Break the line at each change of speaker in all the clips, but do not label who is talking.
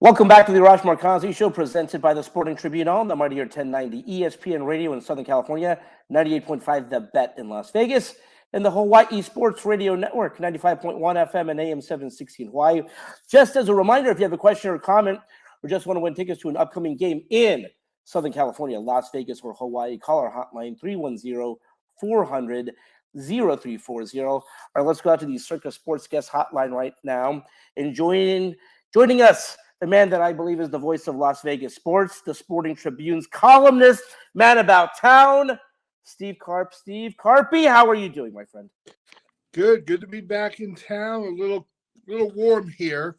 Welcome back to the Arash Markazi Show, presented by the Sporting Tribune on the Mightier 1090 ESPN Radio in Southern California, 98.5 The Bet in Las Vegas, and the Hawaii Sports Radio Network, 95.1 FM and AM 760 in Hawaii. Just as a reminder, if you have a question or comment, or just want to win tickets to an upcoming game in Southern California, Las Vegas, or Hawaii, call our hotline 310-400-0340. All right, let's go out to the Circa Sports Guest Hotline right now. And joining us, the man that I believe is the voice of Las Vegas sports, the Sporting Tribune's columnist, man about town, Steve Carp. Steve Carpy, how are you doing, my friend?
Good to be back in town. A little warm here,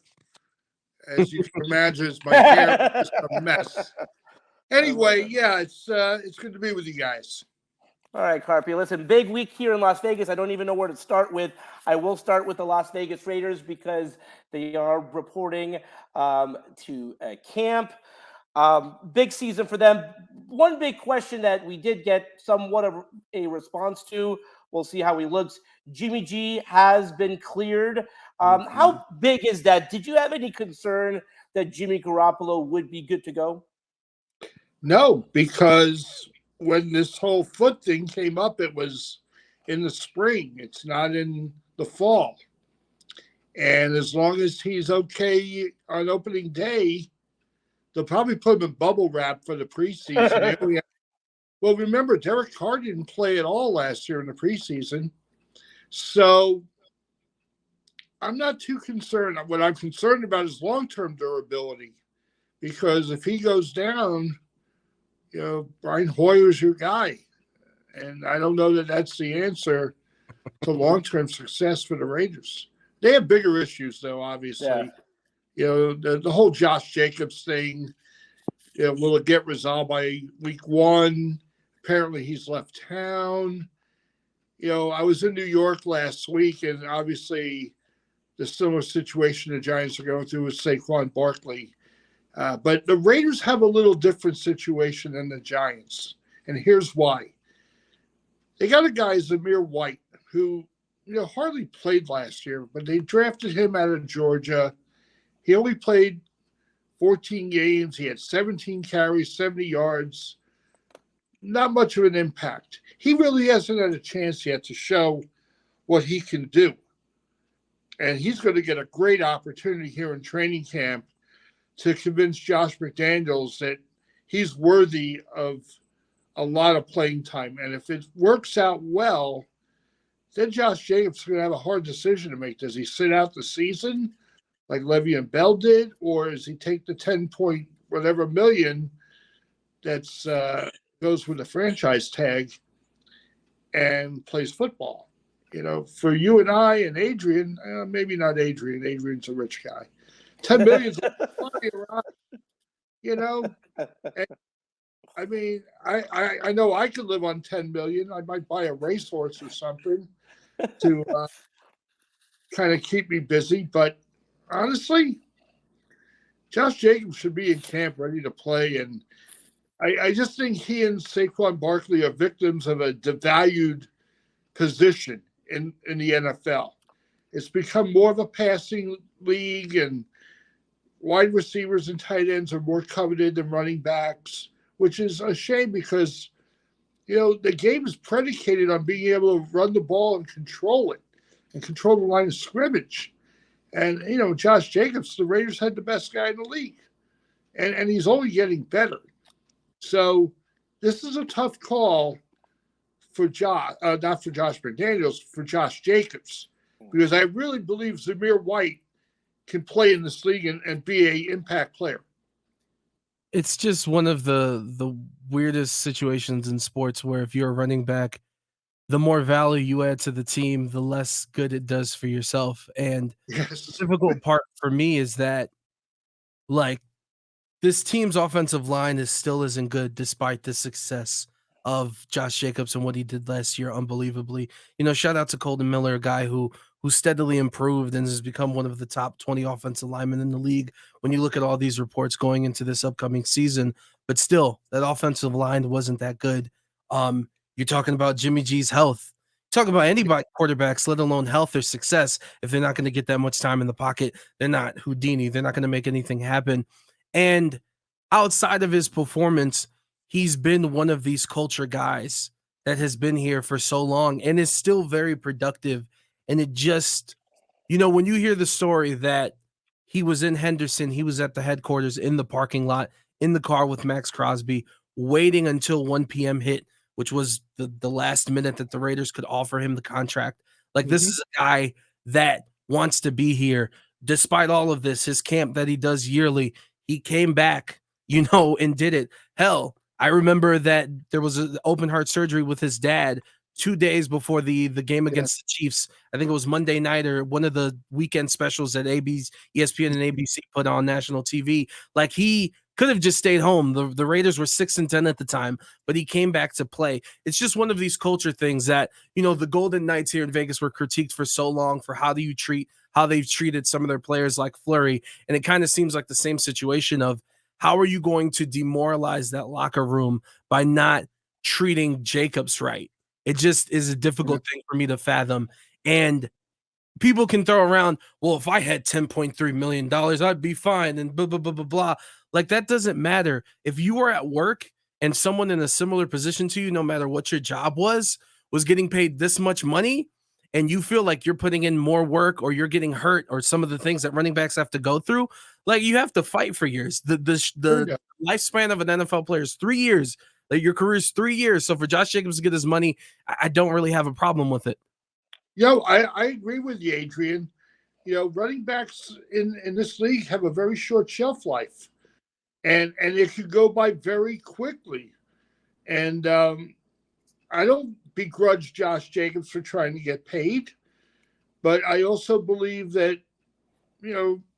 as you can imagine. My hair is a mess. Anyway, yeah, it's good to be with you guys.
All right, Carpy. Listen, big week here in Las Vegas. I don't even know where to start with. I will start with the Las Vegas Raiders because they are reporting to camp. Big season for them. One big question that we did get somewhat of a response to, we'll see how he looks. Jimmy G has been cleared. How big is that? Did you have any concern that Jimmy Garoppolo would be good to go?
No, because when this whole foot thing came up, it was in the spring. It's not in the fall. And as long as he's okay on opening day, they'll probably put him in bubble wrap for the preseason. Well, remember, Derek Carr didn't play at all last year in the preseason. So I'm not too concerned. What I'm concerned about is long-term durability. Because if he goes down, Brian Hoyer's your guy. And I don't know that that's the answer to long-term success for the Raiders. They have bigger issues, though, obviously. Yeah. The whole Josh Jacobs thing, will it get resolved by week 1? Apparently he's left town. I was in New York last week, and obviously the similar situation the Giants are going through with Saquon Barkley. But the Raiders have a little different situation than the Giants, and here's why. They got a guy, Zamir White, who hardly played last year, but they drafted him out of Georgia. He only played 14 games. He had 17 carries, 70 yards. Not much of an impact. He really hasn't had a chance yet to show what he can do. And he's going to get a great opportunity here in training camp to convince Josh McDaniels that he's worthy of a lot of playing time. And if it works out well, then Josh Jacobs is going to have a hard decision to make. Does he sit out the season like Le'Veon Bell did, or does he take the 10 point whatever million that's goes with the franchise tag and plays football? For you and I and Adrian, maybe not Adrian. Adrian's a rich guy. 10 million is around, And, I mean, I know I could live on 10 million. I might buy a racehorse or something to kind of keep me busy. But honestly, Josh Jacobs should be in camp ready to play. And I just think he and Saquon Barkley are victims of a devalued position in the NFL. It's become more of a passing league, and wide receivers and tight ends are more coveted than running backs, which is a shame because, the game is predicated on being able to run the ball and control it and control the line of scrimmage. And, Josh Jacobs, the Raiders had the best guy in the league, and he's only getting better. So this is a tough call for not for Josh McDaniels, for Josh Jacobs, because I really believe Zamir White can play in this league and be an impact player.
It's just one of the weirdest situations in sports where if you're a running back, the more value you add to the team, the less good it does for yourself. And
Yes.
the difficult part for me is that, this team's offensive line still isn't good despite the success of Josh Jacobs and what he did last year, unbelievably. Shout out to Colton Miller, a guy who steadily improved and has become one of the top 20 offensive linemen in the league when you look at all these reports going into this upcoming season. But still, that offensive line wasn't that good. You're talking about Jimmy G's health. Talk about anybody quarterbacks, let alone health or success. If they're not going to get that much time in the pocket, they're not Houdini. They're not going to make anything happen. And outside of his performance, he's been one of these culture guys that has been here for so long and is still very productive. And it just, when you hear the story that he was in Henderson, he was at the headquarters in the parking lot, in the car with Max Crosby, waiting until 1 p.m. hit, which was the last minute that the Raiders could offer him the contract. Like, this is a guy that wants to be here. Despite all of this, his camp that he does yearly, he came back, and did it. Hell, I remember that there was an open heart surgery with his dad 2 days before the game against the Chiefs. I think it was Monday night or one of the weekend specials that ESPN and ABC put on national TV. Like, he could have just stayed home. The Raiders were 6-10 at the time, but he came back to play. It's just one of these culture things that, the Golden Knights here in Vegas were critiqued for so long for how they've treated some of their players like Fleury. And it kind of seems like the same situation of how are you going to demoralize that locker room by not treating Jacobs right? It just is a difficult thing for me to fathom. And people can throw around, well, if I had $10.3 million, I'd be fine, and blah, blah, blah, blah, blah. Like, that doesn't matter. If you were at work and someone in a similar position to you, no matter what your job was getting paid this much money, and you feel like you're putting in more work or you're getting hurt or some of the things that running backs have to go through, like, you have to fight for years. The lifespan of an NFL player is 3 years. Like, your career is 3 years. So for Josh Jacobs to get his money, I don't really have a problem with it.
I agree with you, Adrian. Running backs in this league have a very short shelf life, and it could go by very quickly. And I don't begrudge Josh Jacobs for trying to get paid, but I also believe that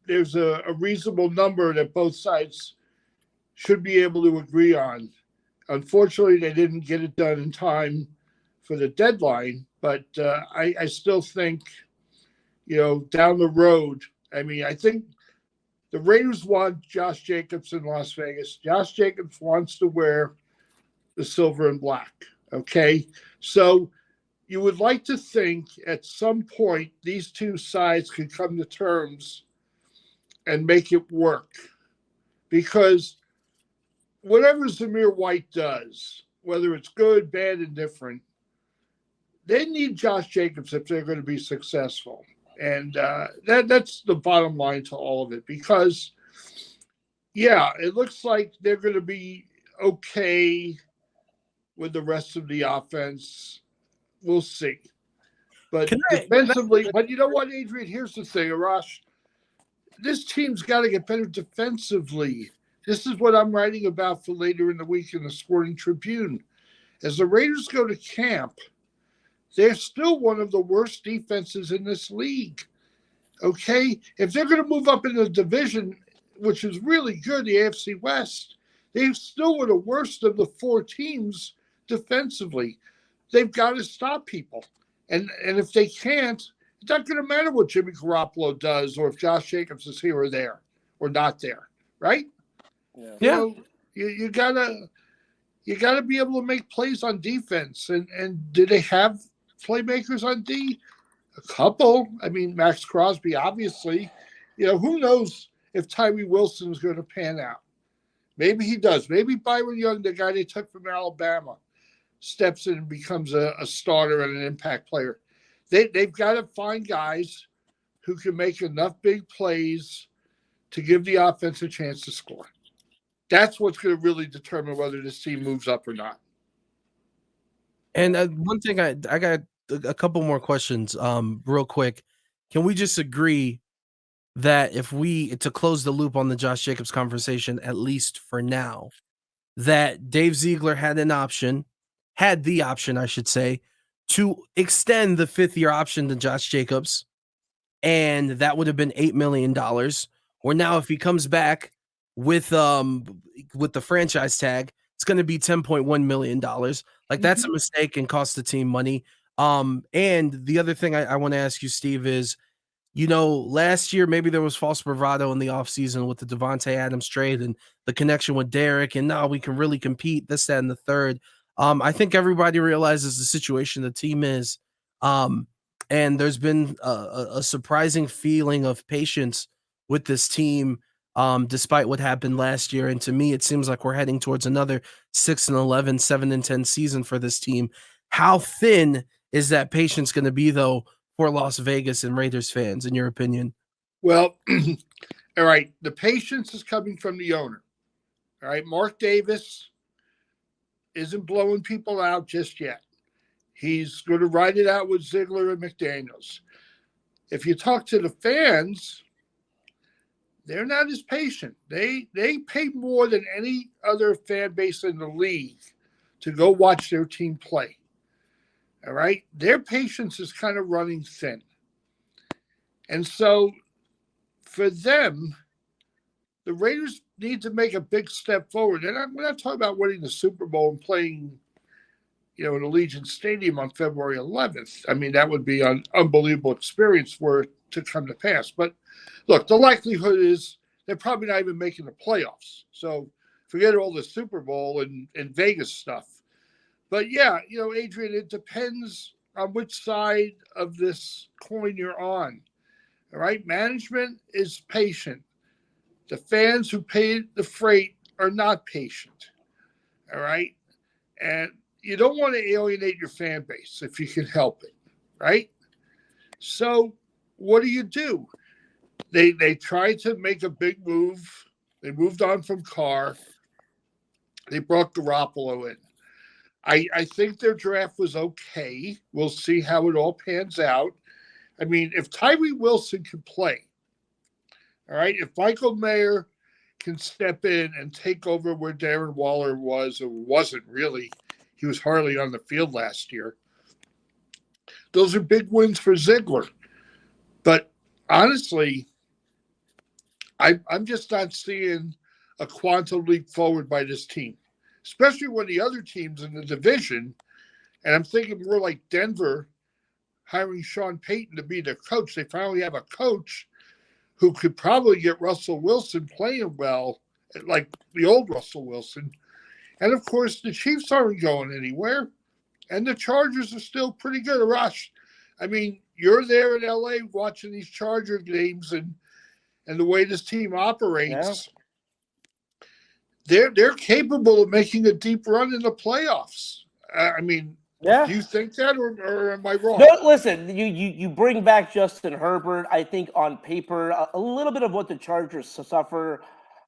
there's a reasonable number that both sides should be able to agree on. Unfortunately, they didn't get it done in time for the deadline, but I still think, down the road, I think the Raiders want Josh Jacobs in Las Vegas. Josh Jacobs wants to wear the silver and black, okay? So you would like to think at some point these two sides could come to terms and make it work, because whatever Zamir White does, whether it's good, bad, indifferent, they need Josh Jacobs if they're going to be successful. And that's the bottom line to all of it, because, it looks like they're going to be okay with the rest of the offense. We'll see. But defensively, but you know what, Adrian? Here's the thing, Arash. This team's got to get better defensively. This is what I'm writing about for later in the week in the Sporting Tribune. As the Raiders go to camp, they're still one of the worst defenses in this league. Okay? If they're going to move up in the division, which is really good, the AFC West, they still were the worst of the 4 teams defensively. They've got to stop people. And if they can't, it's not going to matter what Jimmy Garoppolo does or if Josh Jacobs is here or there or not there, right?
Yeah.
You gotta be able to make plays on defense. And do they have playmakers on D? A couple. Max Crosby, obviously. Who knows if Tyree Wilson is going to pan out? Maybe he does. Maybe Byron Young, the guy they took from Alabama, steps in and becomes a starter and an impact player. They've got to find guys who can make enough big plays to give the offense a chance to score. That's what's going to really determine whether this team moves up or not.
And one thing, I got a couple more questions real quick. Can we just agree that to close the loop on the Josh Jacobs conversation, at least for now, that Dave Ziegler had the option, I should say, to extend the 5th-year option to Josh Jacobs, and that would have been $8 million. Or now, if he comes back with the franchise tag, it's going to be $10.1 million. Like, that's a mistake and cost the team money. And the other thing I want to ask you, Steve, is, last year maybe there was false bravado in the offseason with the Devontae Adams trade and the connection with Derek, and now we can really compete, this, that, and the third. I think everybody realizes the situation the team is And there's been a surprising feeling of patience with this team, despite what happened last year. And to me, it seems like we're heading towards another 6-11, 7-10 season for this team. How thin is that patience going to be, though, for Las Vegas and Raiders fans, in your opinion?
Well, all right. The patience is coming from the owner. All right. Mark Davis isn't blowing people out just yet. He's going to ride it out with Ziegler and McDaniels. If you talk to the fans, they're not as patient. They pay more than any other fan base in the league to go watch their team play. All right? Their patience is kind of running thin. And so for them, the Raiders need to make a big step forward. And we're not talking about winning the Super Bowl and playing, in Allegiant Stadium on February 11th. I mean, that would be an unbelievable experience for it to come to pass. But look, the likelihood is they're probably not even making the playoffs. So forget all the Super Bowl and Vegas stuff. But yeah, Adrian, it depends on which side of this coin you're on. All right. Management is patient. The fans who paid the freight are not patient. All right. And you don't want to alienate your fan base if you can help it. Right. So what do? They tried to make a big move. They moved on from Carr. They brought Garoppolo in. I think their draft was okay. We'll see how it all pans out. I mean, if Tyree Wilson can play, all right, if Michael Mayer can step in and take over where Darren Waller was or wasn't really, he was hardly on the field last year. Those are big wins for Ziegler. But honestly, I'm just not seeing a quantum leap forward by this team, especially when the other teams in the division, and I'm thinking more like Denver hiring Sean Payton to be their coach. They finally have a coach who could probably get Russell Wilson playing well, like the old Russell Wilson. And, of course, the Chiefs aren't going anywhere, and the Chargers are still pretty good. Arash, I mean, you're there in L.A. watching these Charger games and the way this team operates. Yeah. They're capable of making a deep run in the playoffs. I mean,
Yeah.
Do you think that, or am I wrong?
No, listen, you bring back Justin Herbert. I think on paper, a little bit of what the Chargers suffer,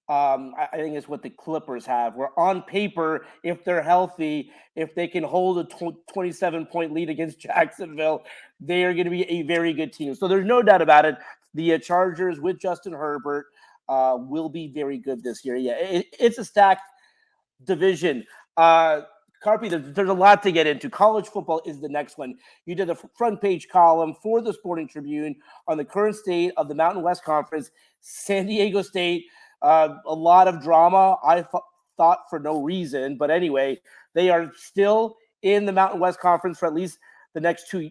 I think is what the Clippers have. Where on paper, if they're healthy, if they can hold a 27-point lead against Jacksonville, they are going to be a very good team. So there's no doubt about it. The Chargers with Justin Herbert will be very good this year. Yeah, it's a stacked division. Carp, there's a lot to get into. College football is the next one. You did a front page column for the Sporting Tribune on the current state of the Mountain West Conference. San Diego State, a lot of drama, I thought for no reason. But anyway, they are still in the Mountain West Conference for at least the next 2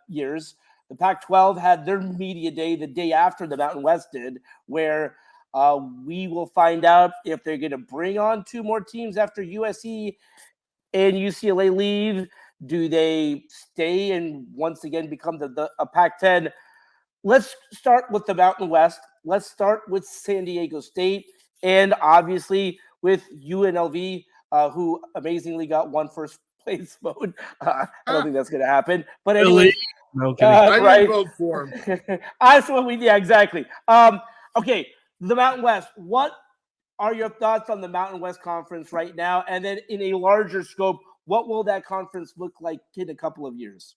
years. The Pac-12 had their media day the day after the Mountain West did, where we will find out if they're going to bring on 2 more teams after USC and UCLA leave. Do they stay and once again become a Pac-10? Let's start with the Mountain West. Let's start with San Diego State and obviously with UNLV, who amazingly got 1 first place vote. I don't think that's going to happen. But anyway,
no kidding.
I didn't
right?
vote for him.
That's what exactly. Okay, the Mountain West. What are your thoughts on the Mountain West Conference right now? And then in a larger scope, what will that conference look like in a couple of years?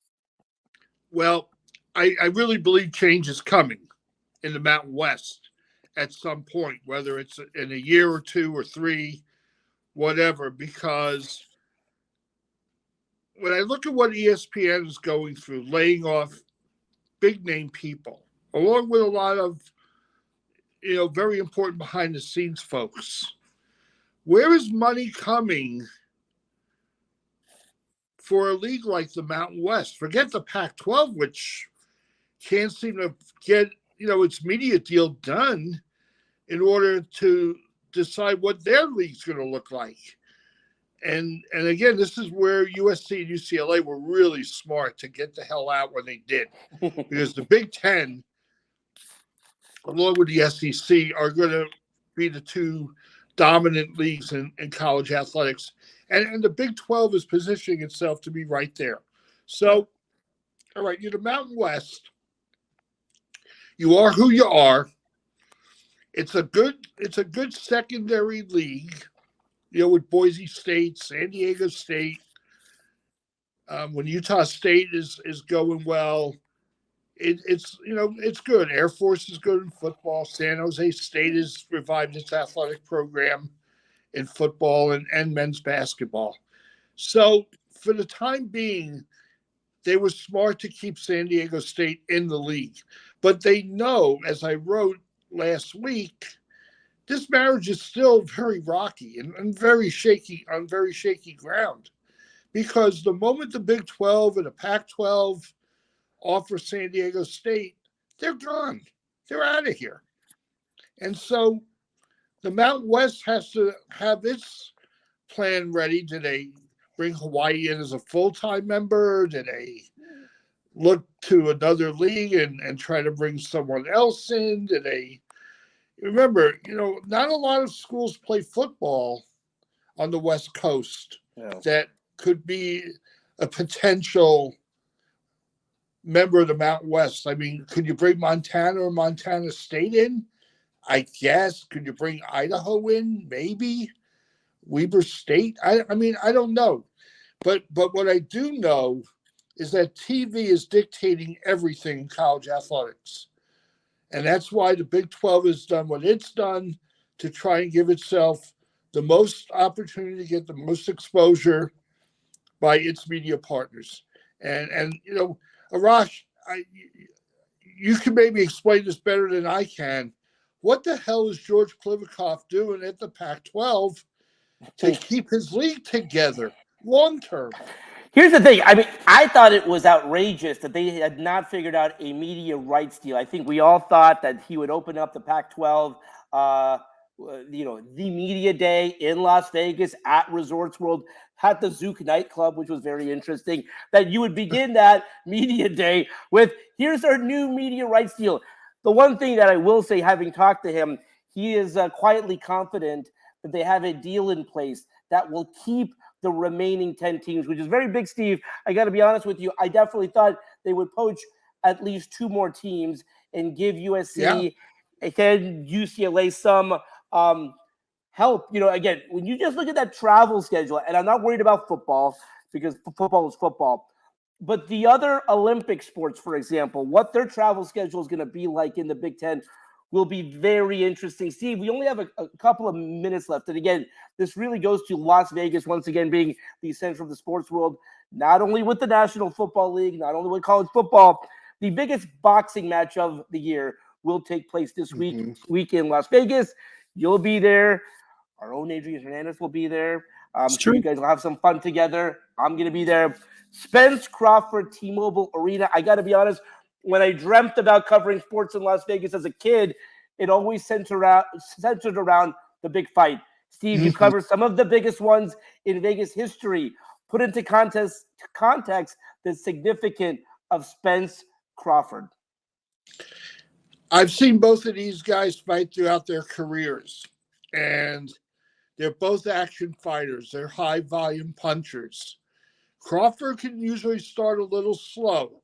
Well, I really believe change is coming in the Mountain West at some point, whether it's in a year or 2 or 3, whatever, because when I look at what ESPN is going through, laying off big name people, along with a lot of very important behind the scenes folks. Where is money coming for a league like the Mountain West? Forget the Pac-12, which can't seem to get, its media deal done in order to decide what their league's going to look like. And again, this is where USC and UCLA were really smart to get the hell out when they did, because the Big Ten, along with the SEC, are going to be the two dominant leagues in college athletics. And the Big 12 is positioning itself to be right there. So, all right, you're the Mountain West. You are who you are. It's a good secondary league, with Boise State, San Diego State. When Utah State is going well, it's good. Air Force is good in football. San Jose State has revived its athletic program in football and men's basketball. So for the time being, they were smart to keep San Diego State in the league. But they know, as I wrote last week, this marriage is still very rocky and very shaky, on very shaky ground. Because the moment the Big 12 and the Pac-12 offer San Diego State, they're gone. They're out of here. And so the Mountain West has to have its plan ready. Do they bring Hawaii in as a full-time member? Do they look to another league and try to bring someone else in? Do they remember, not a lot of schools play football on the West Coast that could be a potential member of the Mountain West. I mean, could you bring Montana or Montana State in? I guess. Could you bring Idaho in? Maybe. Weber State? I mean, I don't know. But what I do know is that TV is dictating everything in college athletics. And that's why the Big 12 has done what it's done to try and give itself the most opportunity to get the most exposure by its media partners. And Arash, you can maybe explain this better than I can. What the hell is George Klivikoff doing at the Pac-12 to keep his league together long term?
Here's the thing. I mean, I thought it was outrageous that they had not figured out a media rights deal. I think we all thought that he would open up the Pac-12, the media day in Las Vegas at Resorts World, at the Zouk nightclub, which was very interesting. That you would begin that media day with, here's our new media rights deal. The one thing that I will say, having talked to him, he is quietly confident that they have a deal in place that will keep the remaining 10 teams, which is very big, Steve. I got to be honest with you. I definitely thought they would poach at least 2 more teams and give USC and UCLA some help. Again, when you just look at that travel schedule, and I'm not worried about football because football is football, but the other Olympic sports, for example, what their travel schedule is going to be like in the Big Ten will be very interesting. Steve, we only have a couple of minutes left. And again, this really goes to Las Vegas, once again, being the center of the sports world, not only with the National Football League, not only with college football. The biggest boxing match of the year will take place this week in Las Vegas. You'll be there. Our own Adrian Hernandez will be there. So you guys will have some fun together. I'm going to be there. Spence Crawford, T-Mobile Arena. I got to be honest, when I dreamt about covering sports in Las Vegas as a kid, it always centered around the big fight. Steve, you covered some of the biggest ones in Vegas history. Put into context the significance of Spence Crawford.
I've seen both of these guys fight throughout their careers, and they're both action fighters. They're high-volume punchers. Crawford can usually start a little slow,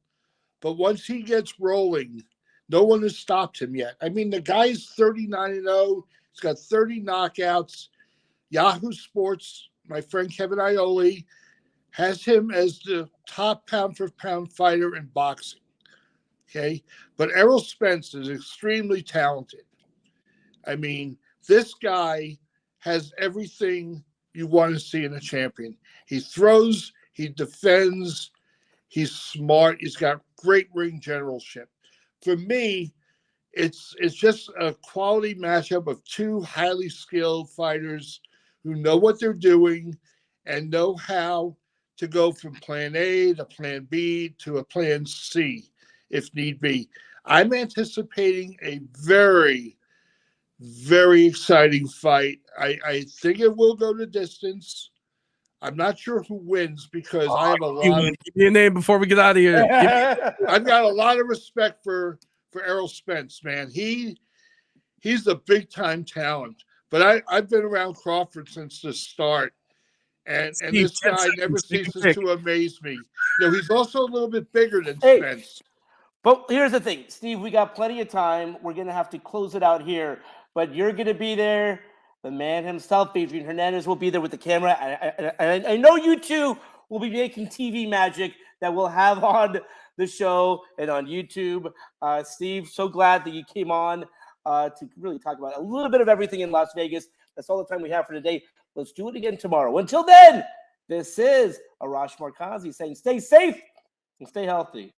but once he gets rolling, no one has stopped him yet. I mean, the guy's 39-0. He's got 30 knockouts. Yahoo Sports, my friend Kevin Ioli, has him as the top pound-for-pound fighter in boxing. Okay? But Errol Spence is extremely talented. I mean, this guy has everything you want to see in a champion. He throws, he defends, he's smart, he's got great ring generalship. For me, it's just a quality matchup of 2 highly skilled fighters who know what they're doing and know how to go from plan A to plan B to a plan C if need be. I'm anticipating a very, very exciting fight. I think it will go to distance. I'm not sure who wins because I have a lot of.
Give me a name before we get out of here.
I've got a lot of respect for Errol Spence, man. He's a big time talent. But I've been around Crawford since the start, and this guy never ceases to amaze me. He's also a little bit bigger than Spence.
But here's the thing, Steve, we got plenty of time. We're going to have to close it out here, but you're going to be there. The man himself, Adrian Hernandez, will be there with the camera. I know you two will be making TV magic that we'll have on the show and on YouTube. Steve, so glad that you came on to really talk about a little bit of everything in Las Vegas. That's all the time we have for today. Let's do it again tomorrow. Until then, this is Arash Markazi saying stay safe and stay healthy.